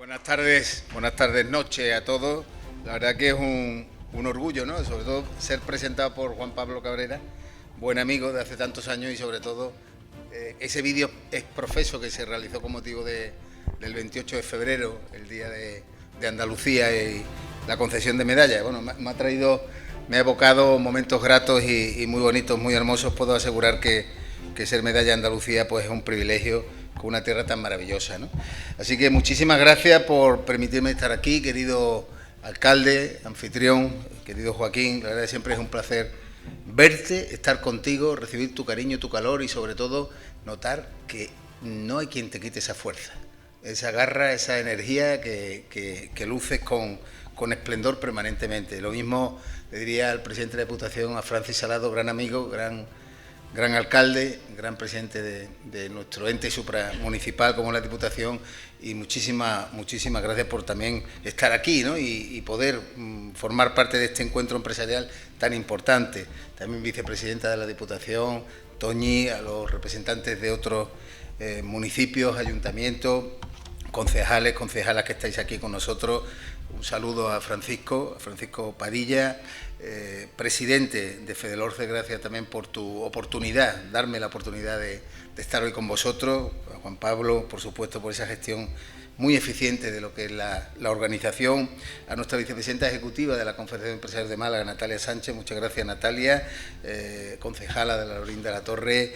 Buenas tardes, noche a todos. La verdad que es un orgullo, ¿no? Sobre todo ser presentado por Juan Pablo Cabrera, buen amigo de hace tantos años, y sobre todo ese vídeo exprofeso que se realizó con motivo del 28 de febrero, el Día de Andalucía y la concesión de medallas. Bueno, me ha evocado momentos gratos y muy bonitos, muy hermosos. Puedo asegurar que ser medalla de Andalucía pues es un privilegio con una tierra tan maravillosa, ¿no? Así que muchísimas gracias por permitirme estar aquí, querido alcalde, anfitrión, querido Joaquín. La verdad que siempre es un placer verte, estar contigo, recibir tu cariño, tu calor y sobre todo notar que no hay quien te quite esa fuerza, esa garra, esa energía que luces con esplendor permanentemente. Lo mismo le diría al presidente de la Diputación, a Francis Salado, gran amigo, gran alcalde, gran presidente de nuestro ente supramunicipal como la Diputación, y muchísimas gracias por también estar aquí, ¿no? y poder formar parte de este encuentro empresarial tan importante. También vicepresidenta de la Diputación, Toñi, a los representantes de otros municipios, ayuntamientos, concejalas que estáis aquí con nosotros. Un saludo a Francisco Padilla, presidente de Fedelorce, gracias también por tu oportunidad, darme la oportunidad de estar hoy con vosotros. A Juan Pablo, por supuesto, por esa gestión muy eficiente de lo que es la organización. A nuestra vicepresidenta ejecutiva de la Confederación de Empresarios de Málaga, Natalia Sánchez, muchas gracias, Natalia, concejala de la Lorín de la Torre,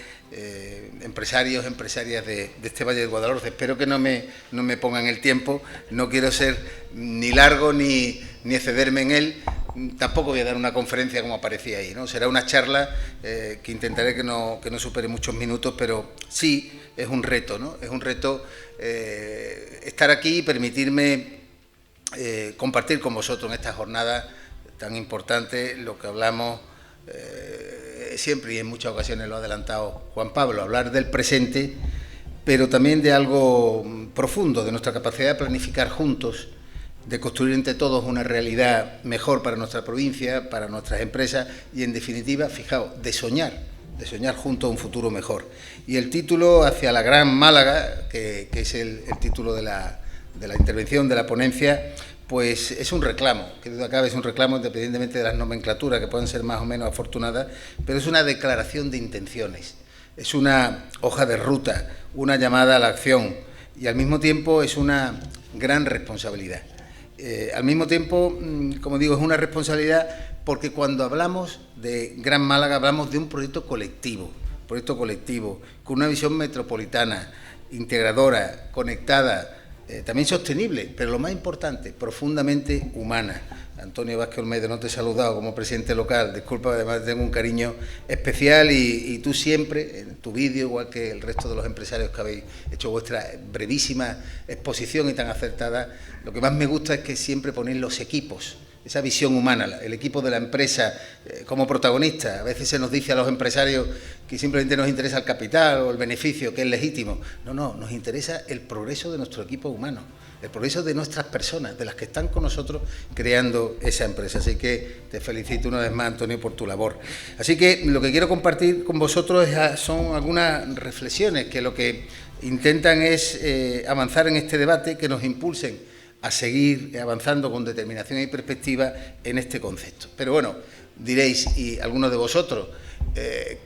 empresarios, empresarias de este Valle del Guadalhorce. Espero que no me pongan el tiempo, no quiero ser ni largo ni excederme en él. Tampoco voy a dar una conferencia como aparecía ahí, ¿no? Será una charla que intentaré que no supere muchos minutos, pero sí es un reto, ¿no? Es un reto estar aquí y permitirme compartir con vosotros en esta jornada tan importante lo que hablamos siempre, y en muchas ocasiones lo ha adelantado Juan Pablo, hablar del presente, pero también de algo profundo, de nuestra capacidad de planificar juntos, de construir entre todos una realidad mejor para nuestra provincia, para nuestras empresas y, en definitiva, fijaos, de soñar juntos un futuro mejor. Y el título, Hacia la Gran Málaga, que es el título de la intervención, de la ponencia, pues es un reclamo, que duda cabe, es un reclamo independientemente de las nomenclaturas, que puedan ser más o menos afortunadas, pero es una declaración de intenciones, es una hoja de ruta, una llamada a la acción, y al mismo tiempo es una gran responsabilidad. Al mismo tiempo, como digo, es una responsabilidad porque cuando hablamos de Gran Málaga hablamos de un proyecto colectivo, con una visión metropolitana, integradora, conectada, también sostenible, pero lo más importante, profundamente humana. Antonio Vázquez Olmedo, no te he saludado como presidente local, disculpa, además tengo un cariño especial, y tú siempre, en tu vídeo, igual que el resto de los empresarios que habéis hecho vuestra brevísima exposición y tan acertada, lo que más me gusta es que siempre ponéis los equipos, esa visión humana, el equipo de la empresa como protagonista. A veces se nos dice a los empresarios que simplemente nos interesa el capital o el beneficio, que es legítimo. No, nos interesa el progreso de nuestro equipo humano, el progreso de nuestras personas, de las que están con nosotros creando esa empresa. Así que te felicito una vez más, Antonio, por tu labor. Así que lo que quiero compartir con vosotros son algunas reflexiones que lo que intentan es avanzar en este debate, que nos impulsen a seguir avanzando con determinación y perspectiva en este concepto. Pero bueno, diréis, y algunos de vosotros,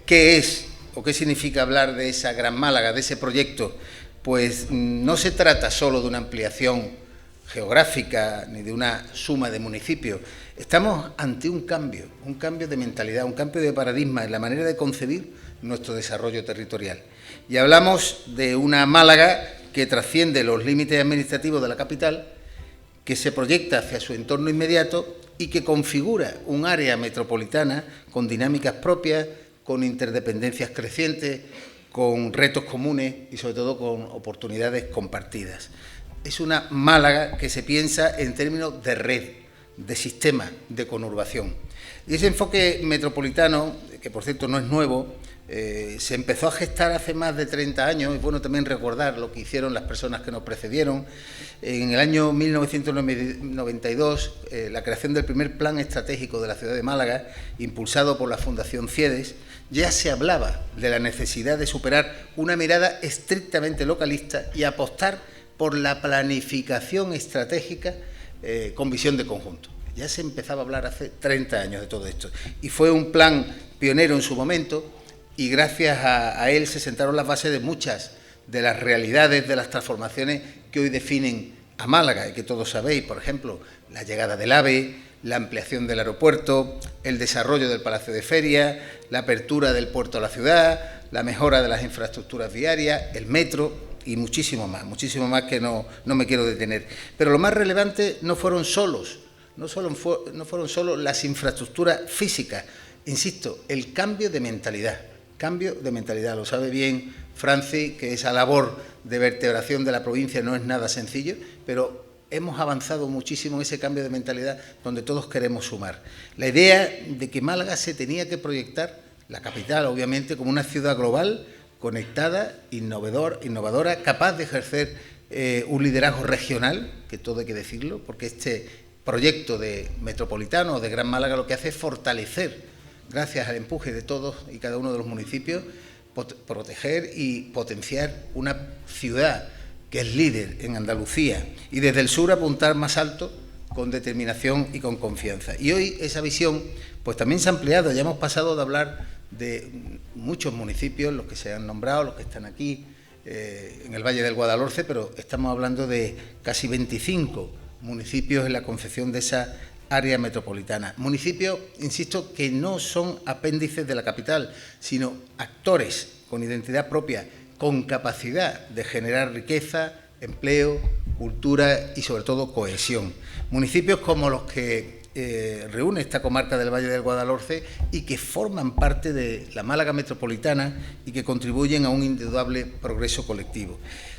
¿qué es o qué significa hablar de esa Gran Málaga, de ese proyecto? Pues no se trata solo de una ampliación geográfica ni de una suma de municipios. Estamos ante un cambio de mentalidad, un cambio de paradigma en la manera de concebir nuestro desarrollo territorial. Y hablamos de una Málaga que trasciende los límites administrativos de la capital, que se proyecta hacia su entorno inmediato y que configura un área metropolitana con dinámicas propias, con interdependencias crecientes, con retos comunes y sobre todo con oportunidades compartidas. Es una Málaga que se piensa en términos de red, de sistema, de conurbación. Y ese enfoque metropolitano, que por cierto no es nuevo, se empezó a gestar hace más de 30 años. Es bueno también recordar lo que hicieron las personas que nos precedieron. En el año 1992, la creación del primer plan estratégico de la ciudad de Málaga, impulsado por la Fundación CIEDES, ya se hablaba de la necesidad de superar una mirada estrictamente localista y apostar por la planificación estratégica con visión de conjunto. Ya se empezaba a hablar hace 30 años de todo esto y fue un plan pionero en su momento y gracias a él se sentaron las bases de muchas de las realidades, de las transformaciones que hoy definen a Málaga y que todos sabéis, por ejemplo, la llegada del AVE, la ampliación del aeropuerto, el desarrollo del Palacio de Ferias, la apertura del puerto a la ciudad, la mejora de las infraestructuras viarias, el metro y muchísimo más que no me quiero detener. Pero lo más relevante no fueron solo las infraestructuras físicas, insisto, el cambio de mentalidad, lo sabe bien Francis, que esa labor de vertebración de la provincia no es nada sencillo, pero hemos avanzado muchísimo en ese cambio de mentalidad donde todos queremos sumar. La idea de que Málaga se tenía que proyectar, la capital obviamente, como una ciudad global, conectada, innovadora, capaz de ejercer un liderazgo regional, que todo hay que decirlo, porque este proyecto de metropolitano de Gran Málaga lo que hace es fortalecer, gracias al empuje de todos y cada uno de los municipios, proteger y potenciar una ciudad que es líder en Andalucía y desde el sur apuntar más alto con determinación y con confianza. Y hoy esa visión pues también se ha ampliado, ya hemos pasado de hablar de muchos municipios, los que se han nombrado, los que están aquí en el Valle del Guadalhorce, pero estamos hablando de casi 25 municipios en la confección de esa área metropolitana. Municipios, insisto, que no son apéndices de la capital, sino actores con identidad propia, con capacidad de generar riqueza, empleo, cultura y sobre todo cohesión. Municipios como los que reúne esta comarca del Valle del Guadalhorce y que forman parte de la Málaga metropolitana y que contribuyen a un indudable progreso colectivo.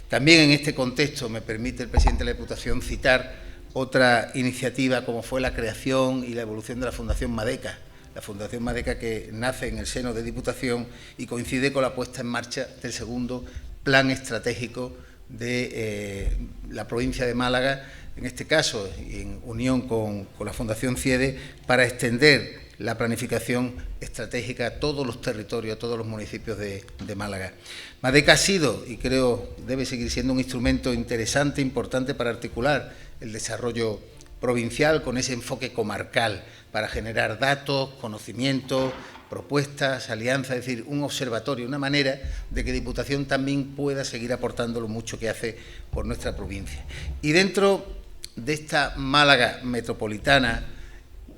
También en este contexto me permite el presidente de la Diputación citar otra iniciativa como fue la creación y la evolución de la Fundación Madeca. La Fundación Madeca que nace en el seno de Diputación y coincide con la puesta en marcha del segundo plan estratégico de la provincia de Málaga, en este caso en unión con la Fundación CIEDE, para extender la planificación estratégica a todos los territorios, a todos los municipios de Málaga. Madeca ha sido, y creo debe seguir siendo, un instrumento interesante, importante para articular el desarrollo provincial con ese enfoque comarcal, para generar datos, conocimientos, propuestas, alianzas, es decir, un observatorio, una manera de que Diputación también pueda seguir aportando lo mucho que hace por nuestra provincia. Y dentro de esta Málaga metropolitana,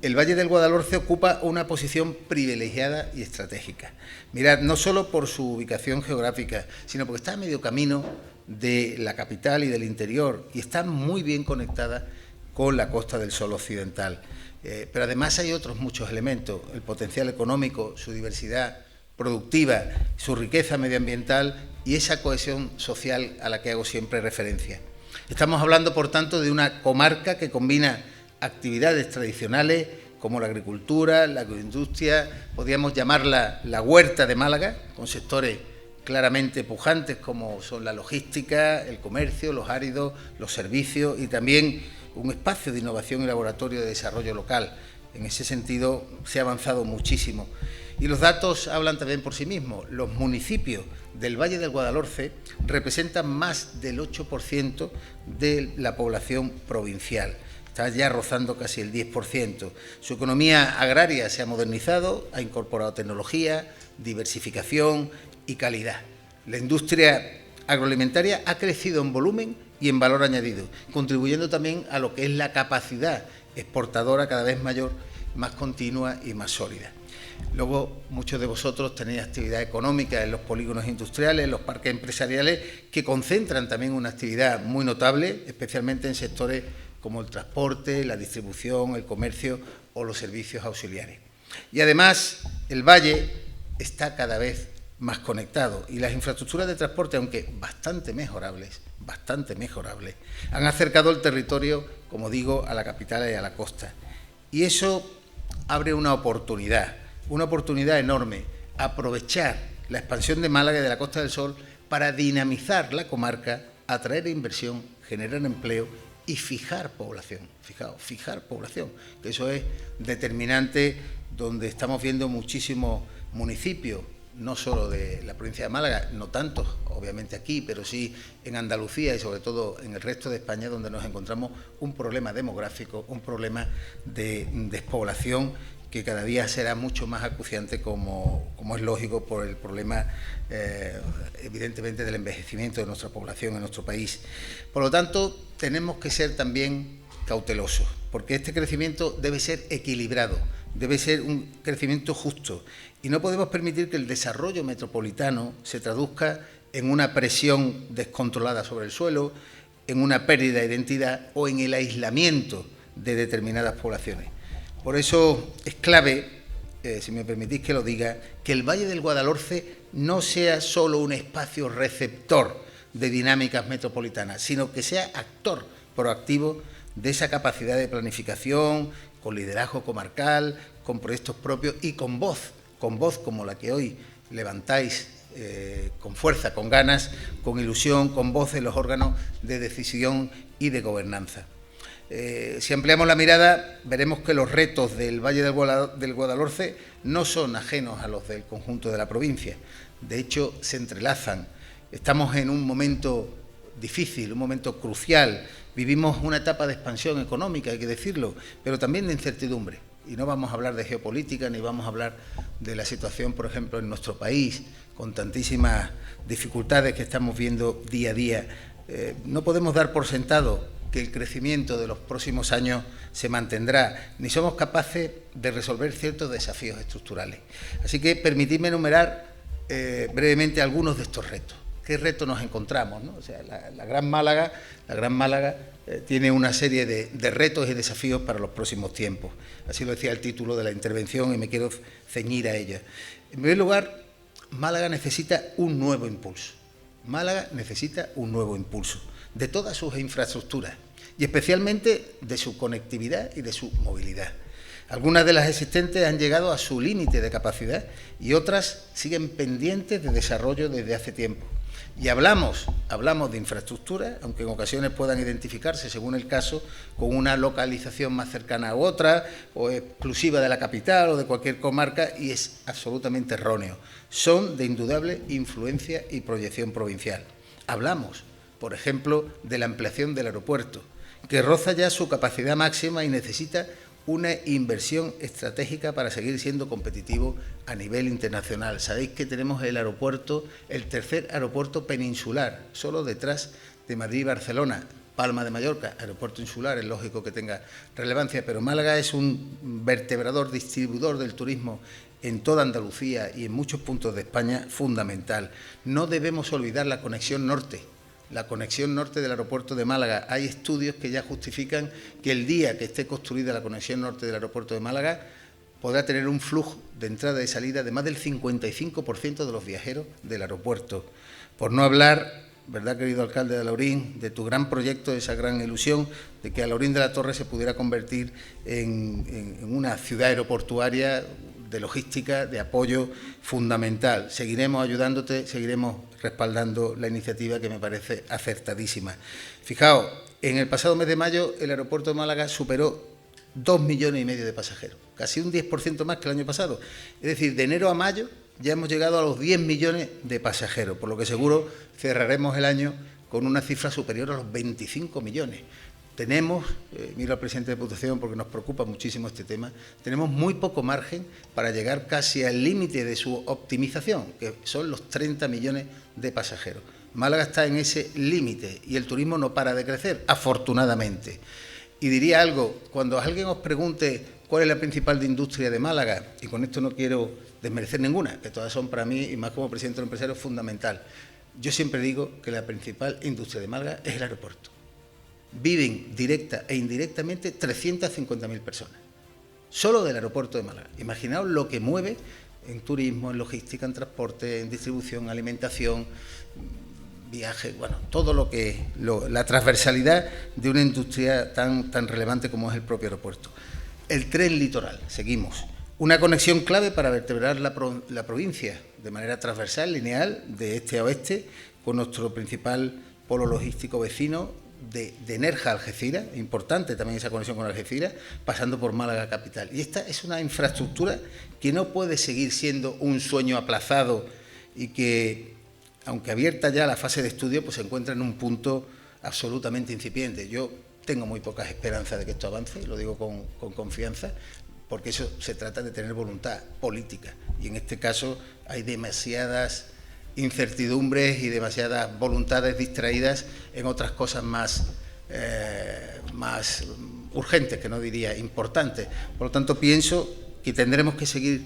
el Valle del Guadalhorce ocupa una posición privilegiada y estratégica. Mirad, no solo por su ubicación geográfica, sino porque está a medio camino de la capital y del interior y está muy bien conectada con la Costa del Sol occidental. Pero además hay otros muchos elementos, el potencial económico, su diversidad productiva, su riqueza medioambiental y esa cohesión social a la que hago siempre referencia. Estamos hablando, por tanto, de una comarca que combina actividades tradicionales como la agricultura, la agroindustria, podríamos llamarla la huerta de Málaga, con sectores claramente pujantes como son la logística, el comercio, los áridos, los servicios y también un espacio de innovación y laboratorio de desarrollo local. En ese sentido se ha avanzado muchísimo. Y los datos hablan también por sí mismos. Los municipios del Valle del Guadalhorce representan más del 8% de la población provincial. Está ya rozando casi el 10%. Su economía agraria se ha modernizado, ha incorporado tecnología, diversificación y calidad. La industria agroalimentaria ha crecido en volumen y en valor añadido, contribuyendo también a lo que es la capacidad exportadora cada vez mayor, más continua y más sólida. Luego, muchos de vosotros tenéis actividad económica en los polígonos industriales, en los parques empresariales, que concentran también una actividad muy notable, especialmente en sectores como el transporte, la distribución, el comercio o los servicios auxiliares. Y además, el valle está cada vez más conectado y las infraestructuras de transporte, aunque bastante mejorables, han acercado el territorio, como digo, a la capital y a la costa. Y eso abre una oportunidad enorme, aprovechar la expansión de Málaga y de la Costa del Sol para dinamizar la comarca, atraer inversión, generar empleo y fijar población. Fijaos, fijar población, que eso es determinante, donde estamos viendo muchísimos municipios no solo de la provincia de Málaga, no tanto, obviamente aquí, pero sí en Andalucía y sobre todo en el resto de España, donde nos encontramos un problema demográfico, un problema de despoblación que cada día será mucho más acuciante, como es lógico, por el problema, evidentemente, del envejecimiento de nuestra población en nuestro país. Por lo tanto, tenemos que ser también cautelosos, porque este crecimiento debe ser equilibrado, debe ser un crecimiento justo, y no podemos permitir que el desarrollo metropolitano se traduzca en una presión descontrolada sobre el suelo, en una pérdida de identidad o en el aislamiento de determinadas poblaciones. Por eso es clave, si me permitís que lo diga, que el Valle del Guadalhorce no sea solo un espacio receptor de dinámicas metropolitanas, sino que sea actor proactivo de esa capacidad de planificación, con liderazgo comarcal, con proyectos propios y con voz como la que hoy levantáis con fuerza, con ganas, con ilusión, con voz en los órganos de decisión y de gobernanza. Si ampliamos la mirada, veremos que los retos del Valle del Guadalhorce no son ajenos a los del conjunto de la provincia. De hecho, se entrelazan. Estamos en un momento difícil, un momento crucial. Vivimos una etapa de expansión económica, hay que decirlo, pero también de incertidumbre. Y no vamos a hablar de geopolítica, ni vamos a hablar de la situación, por ejemplo, en nuestro país, con tantísimas dificultades que estamos viendo día a día. No podemos dar por sentado que el crecimiento de los próximos años se mantendrá, ni somos capaces de resolver ciertos desafíos estructurales. Así que permitidme enumerar brevemente algunos de estos retos. ¿Qué retos nos encontramos, ¿no? O sea, la Gran Málaga tiene una serie de retos y desafíos para los próximos tiempos. Así lo decía el título de la intervención y me quiero ceñir a ella. En primer lugar, Málaga necesita un nuevo impulso. Málaga necesita un nuevo impulso de todas sus infraestructuras y especialmente de su conectividad y de su movilidad. Algunas de las existentes han llegado a su límite de capacidad y otras siguen pendientes de desarrollo desde hace tiempo. Y hablamos de infraestructura, aunque en ocasiones puedan identificarse, según el caso, con una localización más cercana a otra, o exclusiva de la capital o de cualquier comarca, y es absolutamente erróneo. Son de indudable influencia y proyección provincial. Hablamos, por ejemplo, de la ampliación del aeropuerto, que roza ya su capacidad máxima y necesita una inversión estratégica para seguir siendo competitivo a nivel internacional. Sabéis que tenemos el aeropuerto, el tercer aeropuerto peninsular, solo detrás de Madrid y Barcelona. Palma de Mallorca, aeropuerto insular, es lógico que tenga relevancia, pero Málaga es un vertebrador, distribuidor del turismo en toda Andalucía y en muchos puntos de España fundamental. No debemos olvidar la conexión norte. La conexión norte del aeropuerto de Málaga. Hay estudios que ya justifican que el día que esté construida la conexión norte del aeropuerto de Málaga podrá tener un flujo de entrada y salida de más del 55% de los viajeros del aeropuerto. Por no hablar, ¿verdad, querido alcalde de Alhaurín?, de tu gran proyecto, de esa gran ilusión de que Alhaurín de la Torre se pudiera convertir en una ciudad aeroportuaria de logística, de apoyo fundamental. Seguiremos ayudándote, seguiremos respaldando la iniciativa, que me parece acertadísima. Fijaos, en el pasado mes de mayo el aeropuerto de Málaga superó 2,5 millones de pasajeros, casi un 10% más que el año pasado. Es decir, de enero a mayo ya hemos llegado a los 10 millones de pasajeros, por lo que seguro cerraremos el año con una cifra superior a los 25 millones. Tenemos, miro al presidente de Diputación porque nos preocupa muchísimo este tema, tenemos muy poco margen para llegar casi al límite de su optimización, que son los 30 millones de pasajeros. Málaga está en ese límite y el turismo no para de crecer, afortunadamente. Y diría algo, cuando alguien os pregunte cuál es la principal industria de Málaga, y con esto no quiero desmerecer ninguna, que todas son para mí, y más como presidente de los empresarios, fundamental. Yo siempre digo que la principal industria de Málaga es el aeropuerto. Viven directa e indirectamente 350.000 personas, solo del aeropuerto de Málaga. Imaginaos lo que mueve en turismo, en logística, en transporte, en distribución, alimentación, viajes, bueno, todo lo que la transversalidad de una industria tan relevante como es el propio aeropuerto. El tren litoral, seguimos. Una conexión clave para vertebrar la provincia de manera transversal, lineal, de este a oeste, con nuestro principal polo logístico vecino, de Nerja a Algeciras, importante también esa conexión con Algeciras, pasando por Málaga capital. Y esta es una infraestructura que no puede seguir siendo un sueño aplazado y que, aunque abierta ya la fase de estudio, pues se encuentra en un punto absolutamente incipiente. Yo tengo muy pocas esperanzas de que esto avance, lo digo con confianza, porque eso se trata de tener voluntad política. Y en este caso hay demasiadas incertidumbres y demasiadas voluntades distraídas en otras cosas más urgentes, que no diría importantes. Por lo tanto, pienso que tendremos que seguir,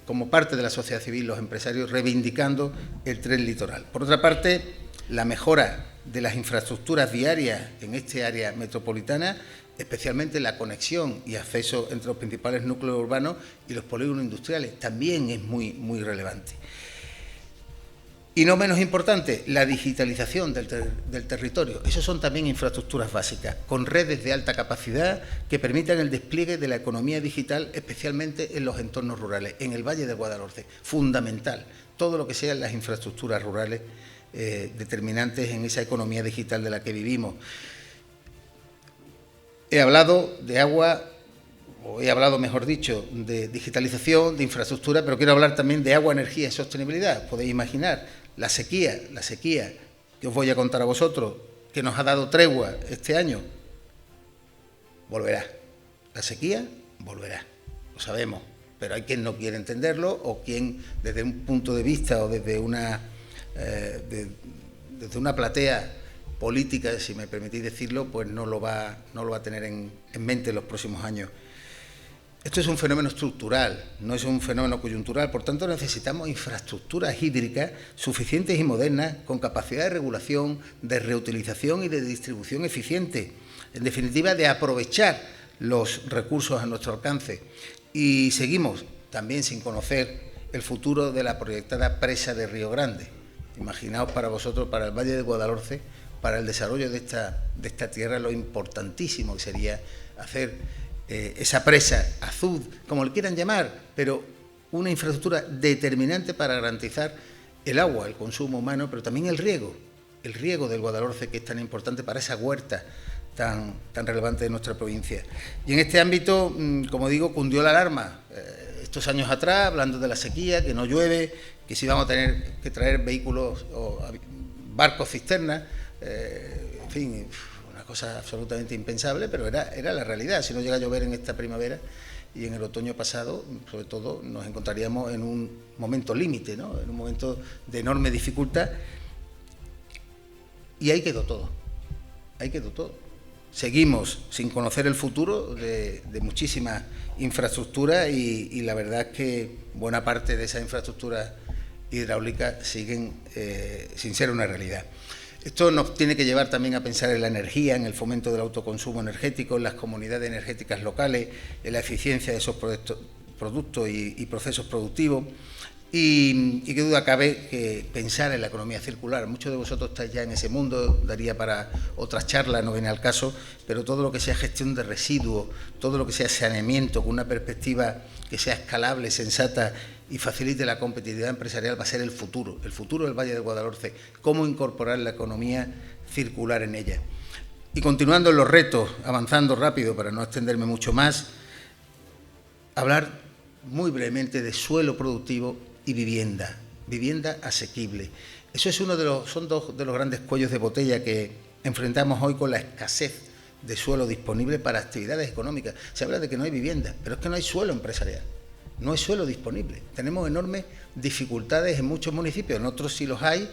como parte de la sociedad civil, los empresarios, reivindicando el tren litoral. Por otra parte, la mejora de las infraestructuras viarias en este área metropolitana, especialmente la conexión y acceso entre los principales núcleos urbanos y los polígonos industriales, también es muy relevante. Y no menos importante, la digitalización del territorio. Esos son también infraestructuras básicas, con redes de alta capacidad que permitan el despliegue de la economía digital, especialmente en los entornos rurales, en el Valle del Guadalhorce. Fundamental, todo lo que sean las infraestructuras rurales determinantes en esa economía digital de la que vivimos. He hablado de agua, o he hablado, mejor dicho, de digitalización, de infraestructura, pero quiero hablar también de agua, energía y sostenibilidad. Podéis imaginar la sequía que os voy a contar a vosotros, que nos ha dado tregua este año, volverá. La sequía volverá, lo sabemos, pero hay quien no quiere entenderlo o quien, desde un punto de vista o desde una platea política, si me permitís decirlo, pues no lo va a tener en mente en los próximos años. Esto es un fenómeno estructural, no es un fenómeno coyuntural, por tanto necesitamos infraestructuras hídricas suficientes y modernas, con capacidad de regulación, de reutilización y de distribución eficiente, en definitiva de aprovechar los recursos a nuestro alcance. Y seguimos también sin conocer el futuro de la proyectada presa de Río Grande. Imaginaos para vosotros, para el Valle de Guadalhorce, para el desarrollo de esta tierra, lo importantísimo que sería hacer esa presa, azul, como le quieran llamar, pero una infraestructura determinante para garantizar el agua, el consumo humano, pero también el riego del Guadalhorce, que es tan importante para esa huerta tan relevante de nuestra provincia. Y en este ámbito, como digo, cundió la alarma. Estos años atrás, hablando de la sequía, que no llueve, que si vamos a tener que traer vehículos o barcos cisternas, en fin, una cosa absolutamente impensable, pero era la realidad. Si no llega a llover en esta primavera y en el otoño pasado, sobre todo, nos encontraríamos en un momento límite, ¿no? En un momento de enorme dificultad. Y ahí quedó todo. Seguimos sin conocer el futuro de muchísimas infraestructuras y la verdad es que buena parte de esas infraestructuras hidráulicas siguen sin ser una realidad. Esto nos tiene que llevar también a pensar en la energía, en el fomento del autoconsumo energético, en las comunidades energéticas locales, en la eficiencia de esos productos y procesos productivos. Y qué duda cabe que pensar en la economía circular. Muchos de vosotros estáis ya en ese mundo, daría para otras charlas, no viene al caso, pero todo lo que sea gestión de residuos, todo lo que sea saneamiento, con una perspectiva que sea escalable, sensata y facilite la competitividad empresarial, va a ser el futuro del Valle del Guadalhorce, cómo incorporar la economía circular en ella. Y continuando en los retos, avanzando rápido para no extenderme mucho más, hablar muy brevemente de suelo productivo y vivienda asequible. Eso es son dos de los grandes cuellos de botella que enfrentamos hoy con la escasez de suelo disponible para actividades económicas. Se habla de que no hay vivienda, pero es que no hay suelo empresarial, no hay suelo disponible. Tenemos enormes dificultades en muchos municipios, en otros sí los hay,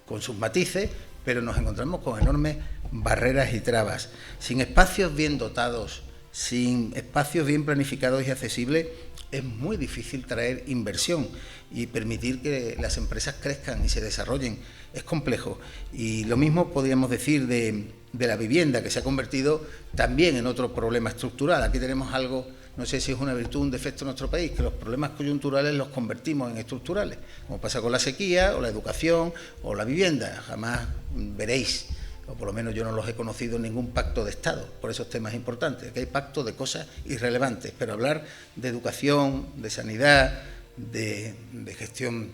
con sus matices, pero nos encontramos con enormes barreras y trabas. Sin espacios bien dotados, sin espacios bien planificados y accesibles, es muy difícil traer inversión y permitir que las empresas crezcan y se desarrollen. Es complejo. Y lo mismo podríamos decir de la vivienda, que se ha convertido también en otro problema estructural. Aquí tenemos algo, no sé si es una virtud o un defecto en nuestro país, que los problemas coyunturales los convertimos en estructurales, como pasa con la sequía o la educación o la vivienda. Jamás veréis, o por lo menos yo no los he conocido en ningún pacto de Estado por esos temas importantes. Aquí hay pactos de cosas irrelevantes, pero hablar de educación, de sanidad, de gestión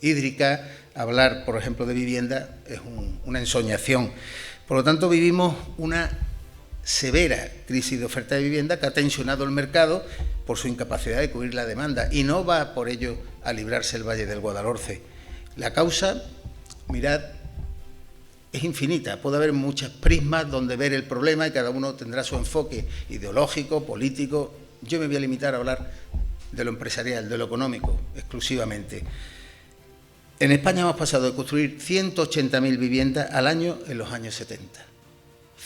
hídrica, hablar, por ejemplo, de vivienda es una ensoñación. Por lo tanto, vivimos una severa crisis de oferta de vivienda que ha tensionado el mercado por su incapacidad de cubrir la demanda, y no va por ello a librarse el Valle del Guadalhorce. La causa, mirad, es infinita. Puede haber muchas prismas donde ver el problema y cada uno tendrá su enfoque ideológico, político. Yo me voy a limitar a hablar de lo empresarial, de lo económico, exclusivamente. En España hemos pasado de construir 180.000 viviendas al año en los años 70.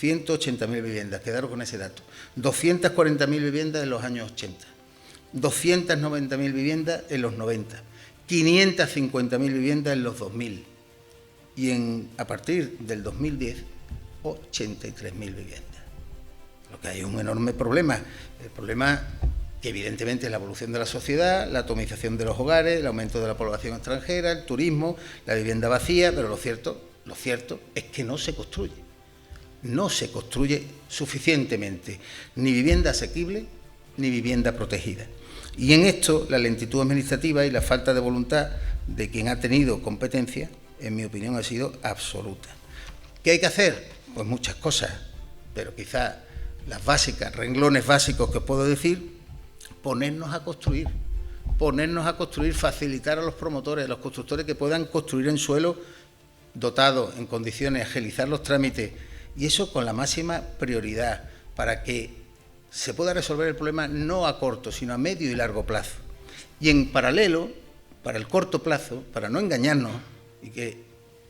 180.000 viviendas, quedaros con ese dato. 240.000 viviendas en los años 80. 290.000 viviendas en los 90. 550.000 viviendas en los 2000. Y a partir del 2010, 83.000 viviendas. Lo que hay es un enorme problema. El problema que evidentemente es la evolución de la sociedad, la atomización de los hogares, el aumento de la población extranjera, el turismo, la vivienda vacía, pero lo cierto es que no se construye. No se construye suficientemente ni vivienda asequible ni vivienda protegida. Y en esto la lentitud administrativa y la falta de voluntad de quien ha tenido competencia, en mi opinión, ha sido absoluta. ¿Qué hay que hacer? Pues muchas cosas, pero quizás las básicas, renglones básicos que os puedo decir: ponernos a construir, facilitar a los promotores, a los constructores que puedan construir en suelo dotado, en condiciones, agilizar los trámites, y eso con la máxima prioridad, para que se pueda resolver el problema no a corto, sino a medio y largo plazo. Y en paralelo, para el corto plazo, para no engañarnos y que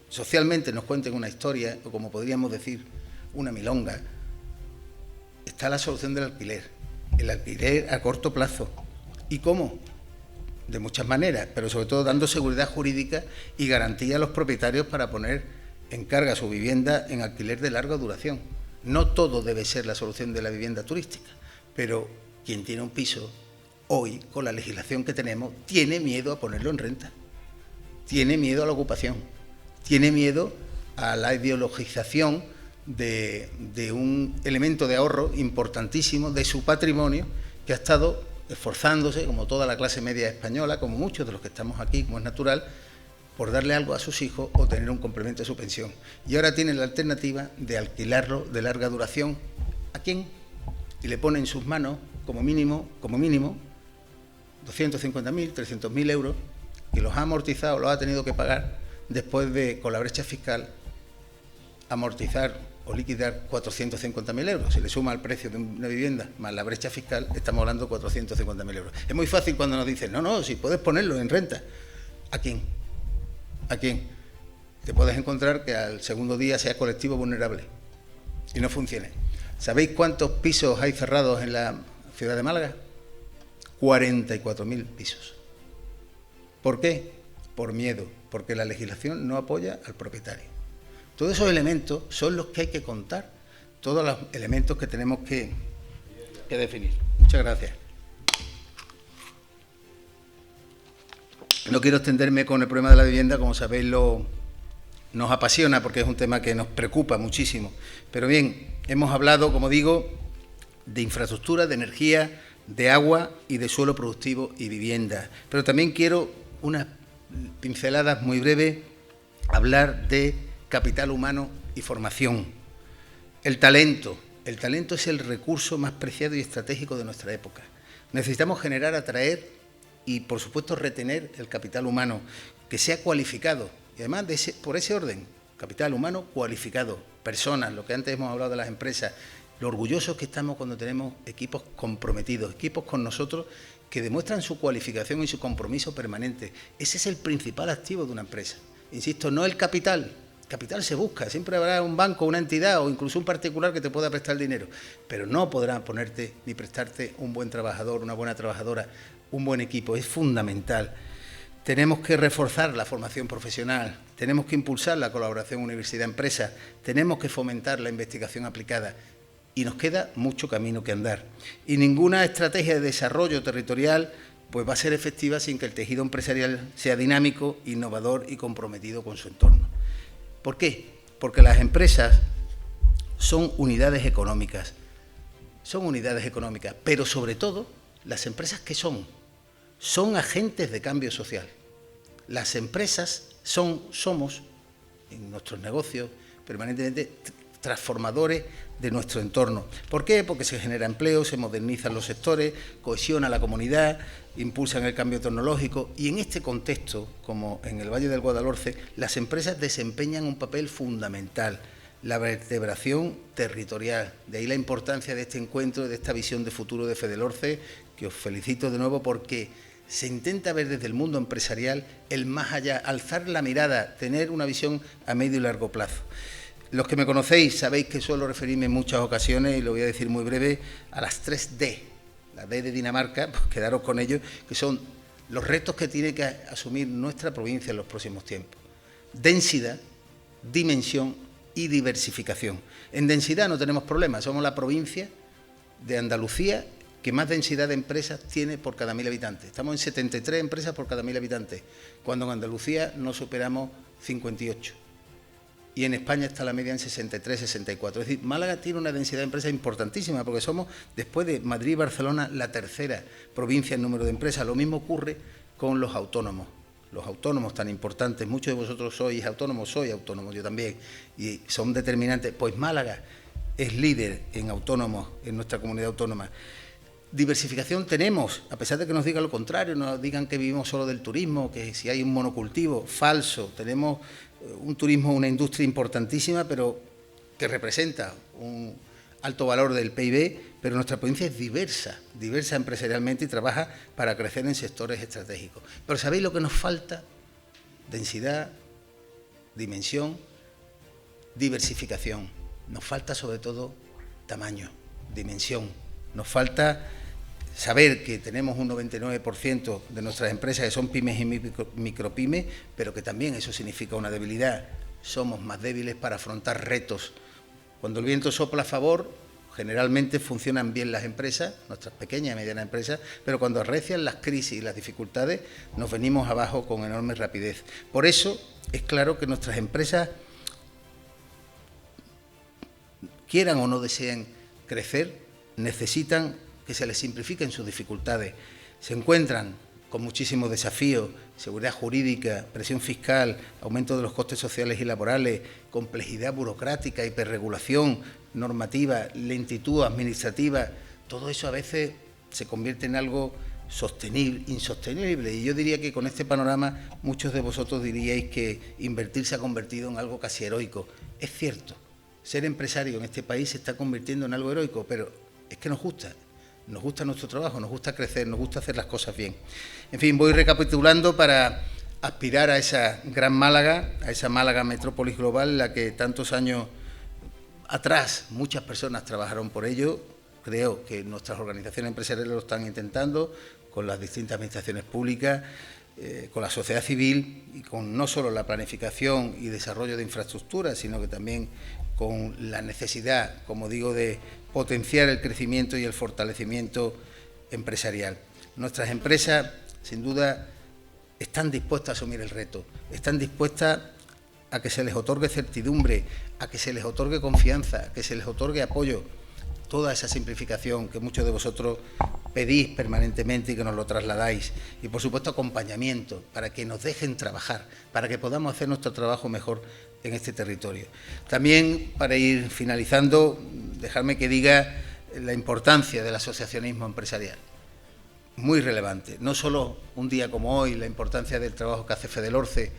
socialmente nos cuenten una historia, o como podríamos decir, una milonga, está la solución del alquiler. El alquiler a corto plazo. ¿Y cómo? De muchas maneras, pero sobre todo dando seguridad jurídica y garantía a los propietarios para poner en carga su vivienda en alquiler de larga duración. No todo debe ser la solución de la vivienda turística, pero quien tiene un piso hoy, con la legislación que tenemos, tiene miedo a ponerlo en renta, tiene miedo a la ocupación, tiene miedo a la ideologización de un elemento de ahorro importantísimo de su patrimonio, que ha estado esforzándose, como toda la clase media española, como muchos de los que estamos aquí, como es natural, por darle algo a sus hijos o tener un complemento de su pensión. Y ahora tienen la alternativa de alquilarlo de larga duración. ¿A quién? Y le pone en sus manos, como mínimo, 250.000, 300.000 euros, que los ha amortizado, los ha tenido que pagar después de, con la brecha fiscal, amortizar o liquidar 450.000 euros. Si le suma el precio de una vivienda más la brecha fiscal, estamos hablando de 450.000 euros. Es muy fácil cuando nos dicen, no, si puedes ponerlo en renta. ¿A quién? ¿A quién? Te puedes encontrar que al segundo día sea colectivo vulnerable y no funcione. ¿Sabéis cuántos pisos hay cerrados en la ciudad de Málaga? 44.000 pisos. ¿Por qué? Por miedo, porque la legislación no apoya al propietario. Todos esos elementos son los que hay que contar, todos los elementos que tenemos que definir. Muchas gracias. No quiero extenderme con el problema de la vivienda, como sabéis, nos apasiona porque es un tema que nos preocupa muchísimo. Pero bien, hemos hablado, como digo, de infraestructura, de energía, de agua y de suelo productivo y vivienda. Pero también quiero, unas pinceladas muy breves, hablar de capital humano y formación. El talento es el recurso más preciado y estratégico de nuestra época. Necesitamos generar, atraer y, por supuesto, retener el capital humano, que sea cualificado. Y además, por ese orden, capital humano cualificado, personas, lo que antes hemos hablado de las empresas, lo orgullosos que estamos cuando tenemos equipos comprometidos, equipos con nosotros que demuestran su cualificación y su compromiso permanente. Ese es el principal activo de una empresa. Insisto, no el capital. Capital se busca, siempre habrá un banco, una entidad o incluso un particular que te pueda prestar dinero, pero no podrá ponerte ni prestarte un buen trabajador, una buena trabajadora, un buen equipo. Es fundamental. Tenemos que reforzar la formación profesional, tenemos que impulsar la colaboración universidad-empresa, tenemos que fomentar la investigación aplicada y nos queda mucho camino que andar. Y ninguna estrategia de desarrollo territorial pues va a ser efectiva sin que el tejido empresarial sea dinámico, innovador y comprometido con su entorno. ¿Por qué? Porque las empresas son unidades económicas, pero sobre todo las empresas ¿qué son? Son agentes de cambio social. Las empresas somos, en nuestros negocios, permanentemente transformadores de nuestro entorno. ¿Por qué? Porque se genera empleo, se modernizan los sectores, cohesiona la comunidad, impulsan el cambio tecnológico y en este contexto, como en el Valle del Guadalhorce, las empresas desempeñan un papel fundamental, la vertebración territorial. De ahí la importancia de este encuentro, de esta visión de futuro de Fedelorce, que os felicito de nuevo porque se intenta ver desde el mundo empresarial el más allá, alzar la mirada, tener una visión a medio y largo plazo. Los que me conocéis sabéis que suelo referirme en muchas ocasiones, y lo voy a decir muy breve, a las 3D. La D de Dinamarca, pues quedaros con ellos, que son los retos que tiene que asumir nuestra provincia en los próximos tiempos. Densidad, dimensión y diversificación. En densidad no tenemos problemas, somos la provincia de Andalucía que más densidad de empresas tiene por cada 1.000 habitantes. Estamos en 73 empresas por cada 1.000 habitantes, cuando en Andalucía no superamos 58. Y en España está la media en 63, 64. Es decir, Málaga tiene una densidad de empresas importantísima porque somos, después de Madrid y Barcelona, la tercera provincia en número de empresas. Lo mismo ocurre con los autónomos. Los autónomos tan importantes, muchos de vosotros sois autónomos, soy autónomo, yo también, y son determinantes. Pues Málaga es líder en autónomos en nuestra comunidad autónoma. Diversificación tenemos, a pesar de que nos digan lo contrario, nos digan que vivimos solo del turismo, que si hay un monocultivo, falso. Tenemos un turismo, una industria importantísima, pero que representa un alto valor del PIB, pero nuestra provincia es diversa empresarialmente y trabaja para crecer en sectores estratégicos. Pero ¿sabéis lo que nos falta? Densidad, dimensión, diversificación. Nos falta sobre todo tamaño, dimensión. Nos falta saber que tenemos un 99% de nuestras empresas que son pymes y micropymes, pero que también eso significa una debilidad. Somos más débiles para afrontar retos. Cuando el viento sopla a favor, generalmente funcionan bien las empresas, nuestras pequeñas y medianas empresas, pero cuando arrecian las crisis y las dificultades, nos venimos abajo con enorme rapidez. Por eso es claro que nuestras empresas, quieran o no deseen crecer, necesitan que se les simplifiquen sus dificultades. Se encuentran con muchísimos desafíos: seguridad jurídica, presión fiscal, aumento de los costes sociales y laborales, complejidad burocrática, hiperregulación normativa, lentitud administrativa. Todo eso a veces se convierte en algo sostenible, insostenible. Y yo diría que con este panorama muchos de vosotros diríais que invertir se ha convertido en algo casi heroico. Es cierto, ser empresario en este país se está convirtiendo en algo heroico, pero es que nos gusta nuestro trabajo, nos gusta crecer, nos gusta hacer las cosas bien. En fin, voy recapitulando para aspirar a esa gran Málaga, a esa Málaga metrópolis global, en la que tantos años atrás muchas personas trabajaron por ello. Creo que nuestras organizaciones empresariales lo están intentando, con las distintas administraciones públicas, con la sociedad civil y con no solo la planificación y desarrollo de infraestructuras, sino que también con la necesidad, como digo, de potenciar el crecimiento y el fortalecimiento empresarial. Nuestras empresas, sin duda, están dispuestas a asumir el reto, están dispuestas a que se les otorgue certidumbre, a que se les otorgue confianza, a que se les otorgue apoyo. Toda esa simplificación que muchos de vosotros pedís permanentemente y que nos lo trasladáis. Y, por supuesto, acompañamiento para que nos dejen trabajar, para que podamos hacer nuestro trabajo mejor en este territorio. También, para ir finalizando, dejadme que diga la importancia del asociacionismo empresarial. Muy relevante. No solo un día como hoy, la importancia del trabajo que hace Fedelorce.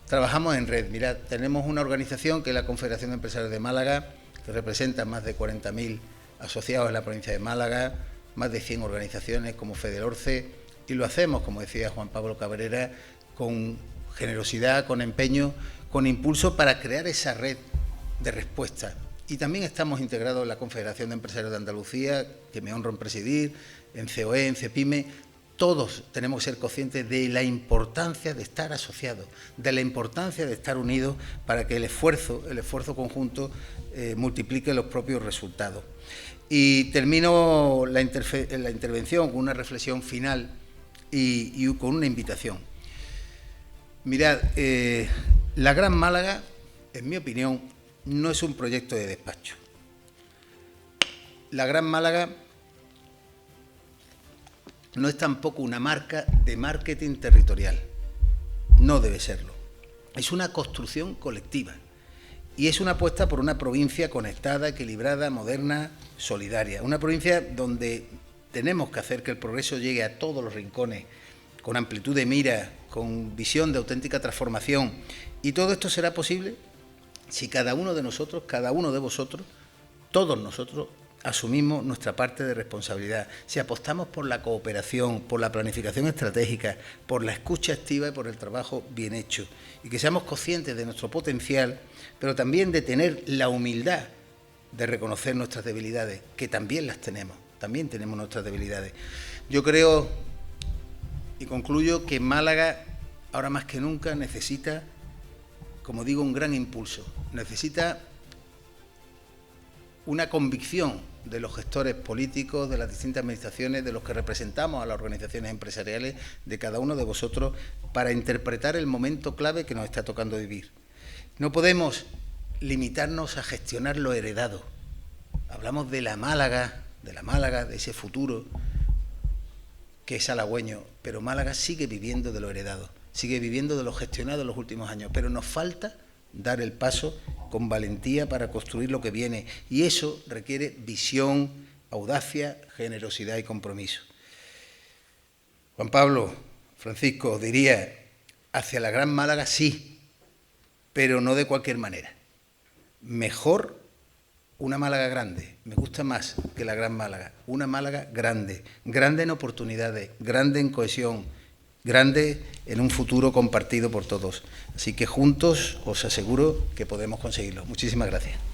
Trabajamos en red. Mirad, tenemos una organización que es la Confederación de Empresarios de Málaga, que representa más de 40.000 asociados en la provincia de Málaga, más de 100 organizaciones como Fedelorce, y lo hacemos, como decía Juan Pablo Cabrera, con generosidad, con empeño, con impulso para crear esa red de respuesta. Y también estamos integrados en la Confederación de Empresarios de Andalucía, que me honro en presidir, en COE, en CEPIME. Todos tenemos que ser conscientes de la importancia de estar asociados, de la importancia de estar unidos para que el esfuerzo conjunto multiplique los propios resultados. Y termino la intervención con una reflexión final y con una invitación. Mirad, la Gran Málaga, en mi opinión, no es un proyecto de despacho. La Gran Málaga no es tampoco una marca de marketing territorial. No debe serlo. Es una construcción colectiva. Y es una apuesta por una provincia conectada, equilibrada, moderna, solidaria. Una provincia donde tenemos que hacer que el progreso llegue a todos los rincones, con amplitud de mira, con visión de auténtica transformación. Y todo esto será posible si cada uno de nosotros, cada uno de vosotros, todos nosotros, asumimos nuestra parte de responsabilidad, si apostamos por la cooperación, por la planificación estratégica, por la escucha activa y por el trabajo bien hecho, y que seamos conscientes de nuestro potencial, pero también de tener la humildad de reconocer nuestras debilidades, que también las tenemos, también tenemos nuestras debilidades. Yo creo, y concluyo, que Málaga, ahora más que nunca, necesita, como digo, un gran impulso, necesita una convicción de los gestores políticos, de las distintas administraciones, de los que representamos a las organizaciones empresariales, de cada uno de vosotros, para interpretar el momento clave que nos está tocando vivir. No podemos limitarnos a gestionar lo heredado. Hablamos de la Málaga, de ese futuro que es halagüeño, pero Málaga sigue viviendo de lo heredado, sigue viviendo de lo gestionado en los últimos años, pero nos falta dar el paso con valentía para construir lo que viene, y eso requiere visión, audacia, generosidad y compromiso. Juan Pablo, Francisco, os diría, hacia la Gran Málaga sí, pero no de cualquier manera. Mejor una Málaga grande, me gusta más que la Gran Málaga, una Málaga grande, grande en oportunidades, grande en cohesión, grande en un futuro compartido por todos. Así que juntos os aseguro que podemos conseguirlo. Muchísimas gracias.